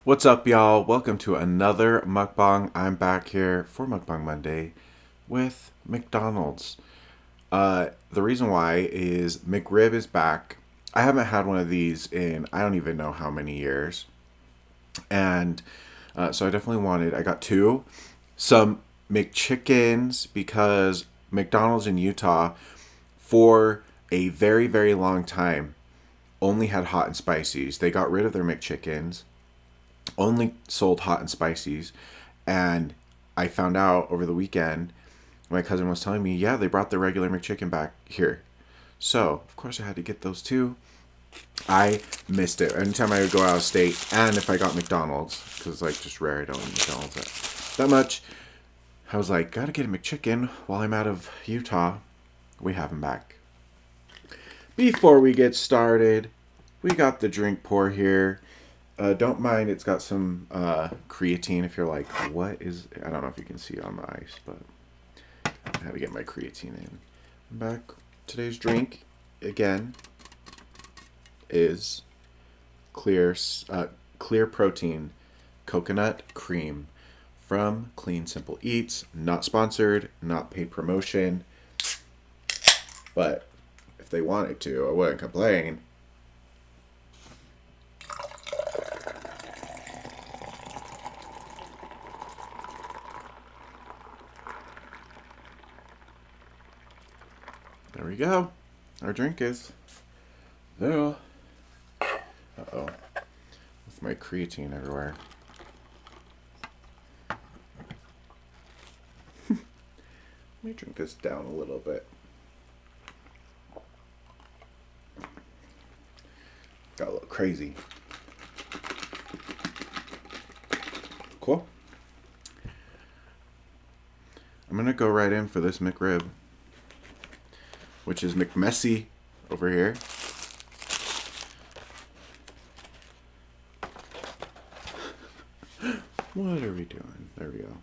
What's up, y'all? Welcome to another mukbang. I'm back here for Mukbang Monday with McDonald's. The reason why is McRib is back. I haven't had one of these in I don't even know how many years. And so I definitely I got some McChickens because McDonald's in Utah for a very, very long time only had hot and spicies. They got rid of their McChickens, only sold hot and spicies. And I found out over the weekend, my cousin was telling me, yeah, they brought the regular McChicken back here. So, of course, I had to get those too. I missed it. Anytime I would go out of state, and if I got McDonald's, because it's like just rare, I don't eat McDonald's that much. I was like, gotta get a McChicken while I'm out of Utah. We have them back. Before we get started, we got the drink pour here. Don't mind, it's got some creatine. If you're like, what is... I don't know if you can see it on the ice, but I had to get my creatine in. Back. Today's drink, again, is clear protein coconut cream from Clean Simple Eats. Not sponsored, not paid promotion, but if they wanted to, I wouldn't complain. There we go. Our drink is there. Uh-oh. With my creatine everywhere. Let me drink this down a little bit. Got a little crazy. Cool. I'm gonna go right in for this McRib, which is McMessy over here. What are we doing? There we go.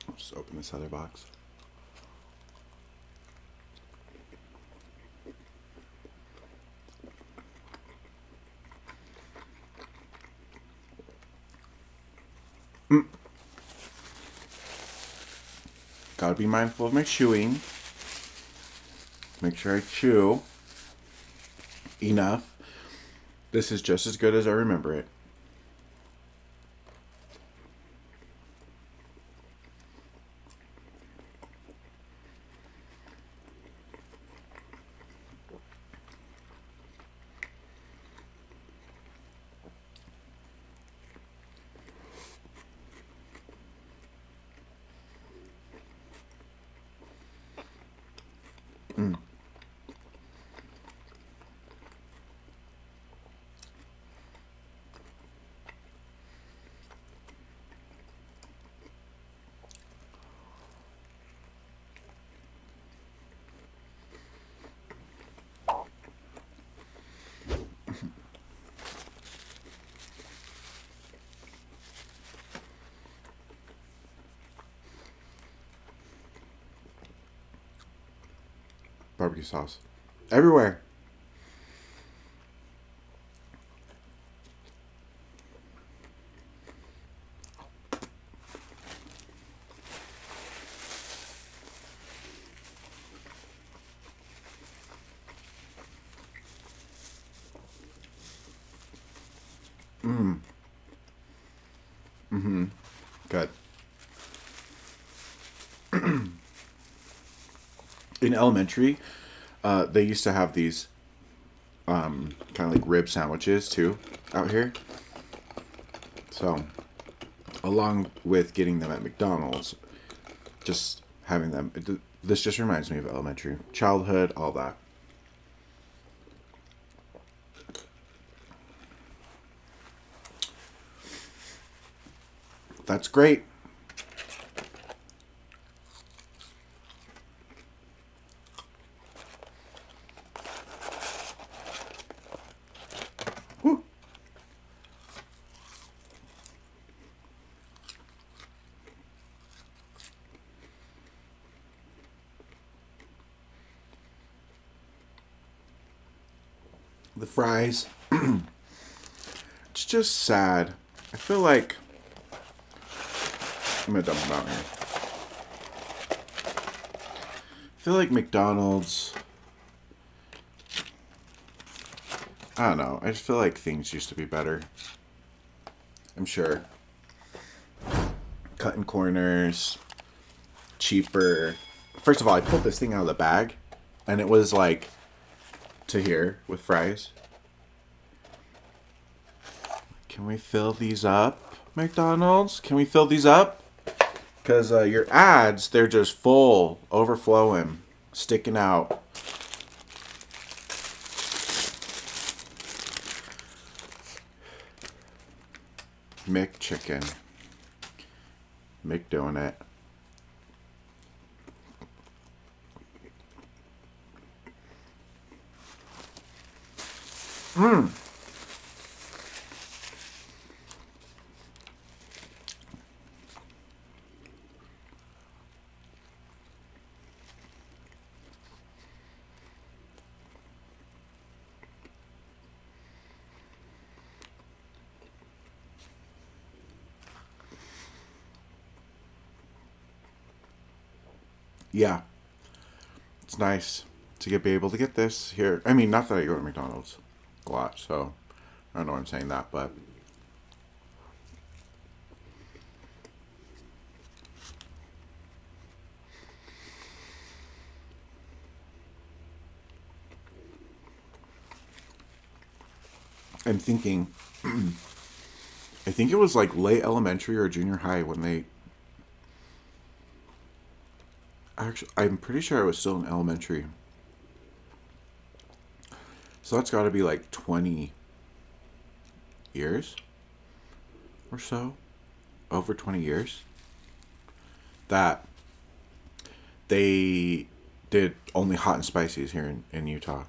I'll just open this other box. Gotta be mindful of my chewing. Make sure I chew enough. This is just as good as I remember it. Barbecue sauce everywhere. Good. In elementary, they used to have these kind of like rib sandwiches too out here. So, along with getting them at McDonald's, just having them, this just reminds me of elementary, childhood, all that. That's great. Woo. the fries. It's just sad. I feel like I'm gonna dump them out here. I feel like McDonald's. I don't know. I just feel like things used to be better. I'm sure. Cutting corners, cheaper. First of all, I pulled this thing out of the bag, and it was like to here with fries. Can we fill these up, McDonald's? Can we fill these up? Because your ads, they're just full, overflowing, sticking out. McChicken. Mick doing it. Yeah, it's nice to be able to get this here. I mean, not that I go to McDonald's a lot, so I don't know why I'm saying that, but I'm thinking, I think it was like late elementary or junior high when they, actually, I'm pretty sure I was still in elementary. So that's got to be like 20 years or so, over 20 years, that they did only hot and spices here in Utah.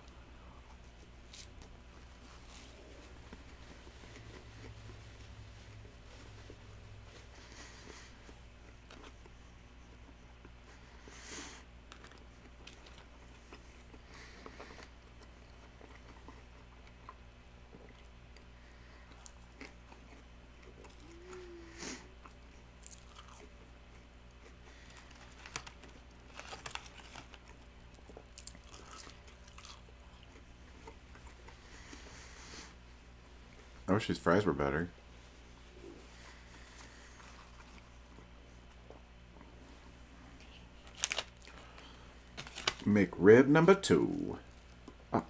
I wish these fries were better. McRib number 2. Oh.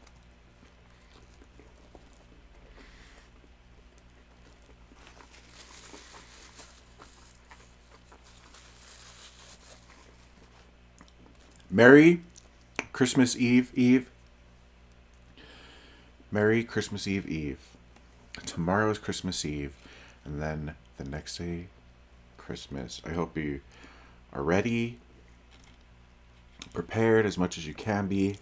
Merry Christmas Eve. Merry Christmas Eve. Tomorrow is Christmas Eve, and then the next day, Christmas. I hope you are ready, prepared as much as you can be.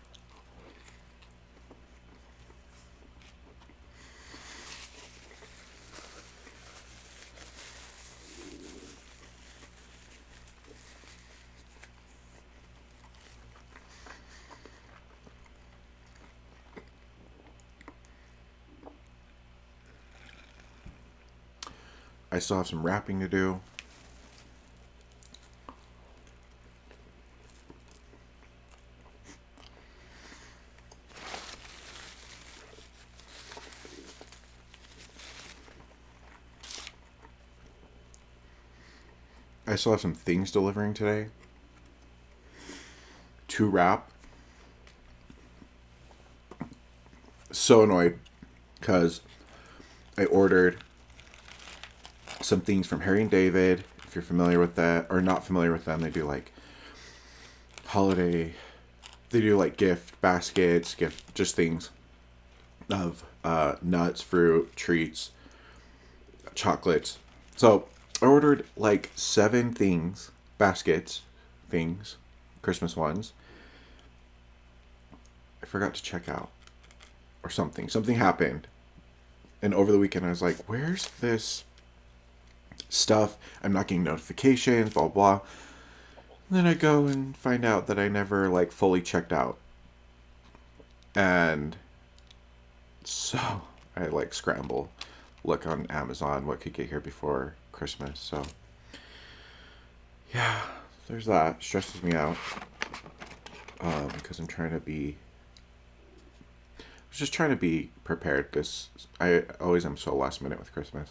I still have some wrapping to do. I still have some things delivering today to wrap. So annoyed because I ordered some things from Harry and David. If you're familiar with that or not familiar with them, they do like holiday, they do like gift baskets, gift just things of nuts, fruit, treats, chocolates. So I ordered like 7 things, baskets, things, Christmas ones. I forgot to check out or something. Something happened. And over the weekend I was like, where's this stuff? I'm not getting notifications, blah, blah. And then I go and find out that I never like fully checked out. And So I like scramble, look on Amazon what could get here before Christmas. So yeah, there's that. Stresses me out because I'm trying to be. I was just trying to be prepared. I always am so last minute with Christmas.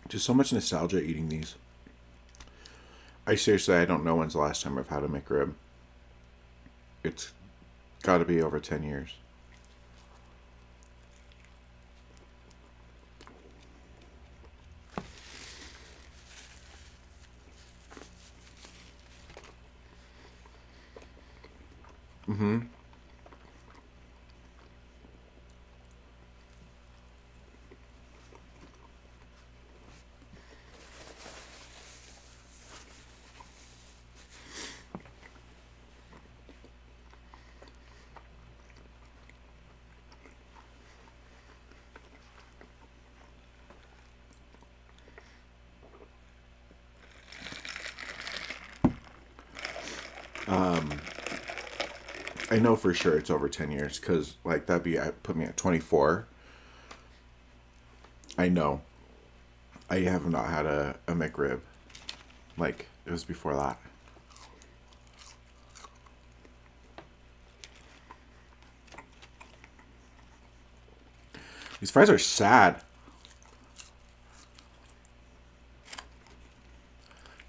Just so much nostalgia eating these. I don't know when's the last time I've had a McRib. It's got to be over 10 years. Mm-hmm. I know for sure it's over 10 years because, like, put me at 24. I know. I have not had a McRib. Like, it was before that. These fries are sad.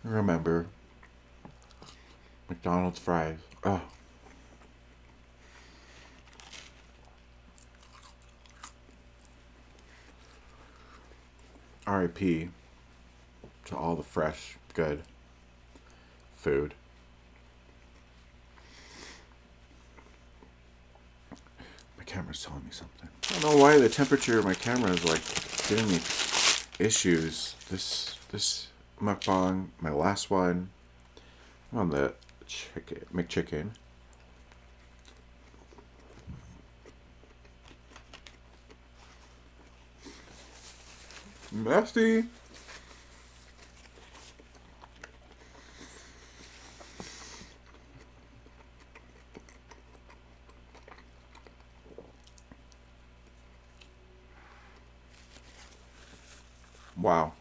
Remember McDonald's fries. Oh. RIP to all the fresh, good food. My camera's telling me something. I don't know why the temperature of my camera is like giving me issues. This mukbang, my last one, I'm on the McChicken. Nasty. Wow.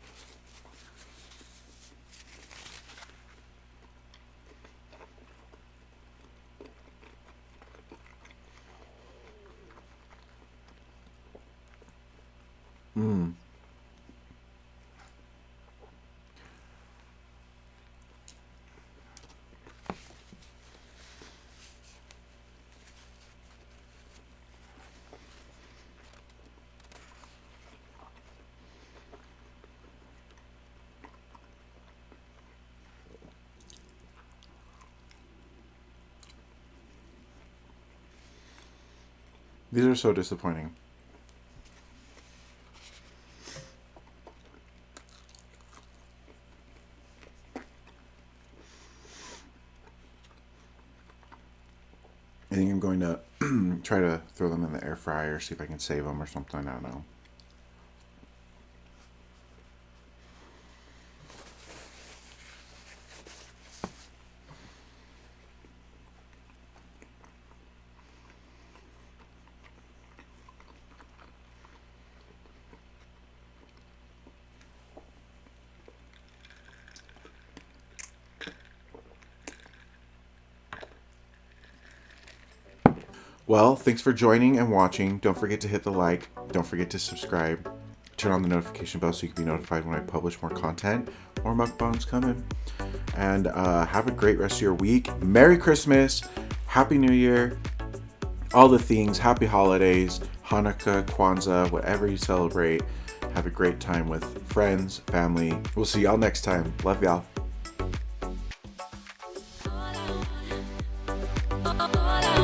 Mmm. These are so disappointing. I think I'm going to try to throw them in the air fryer, see if I can save them or something. I don't know. Well, thanks for joining and watching. Don't forget to hit the like. Don't forget to subscribe. turn on the notification bell so you can be notified when I publish more content. More mukbangs coming. And have a great rest of your week. Merry Christmas. Happy New Year. All the things. Happy holidays. Hanukkah, Kwanzaa, whatever you celebrate. Have a great time with friends, family. We'll see y'all next time. Love y'all. All I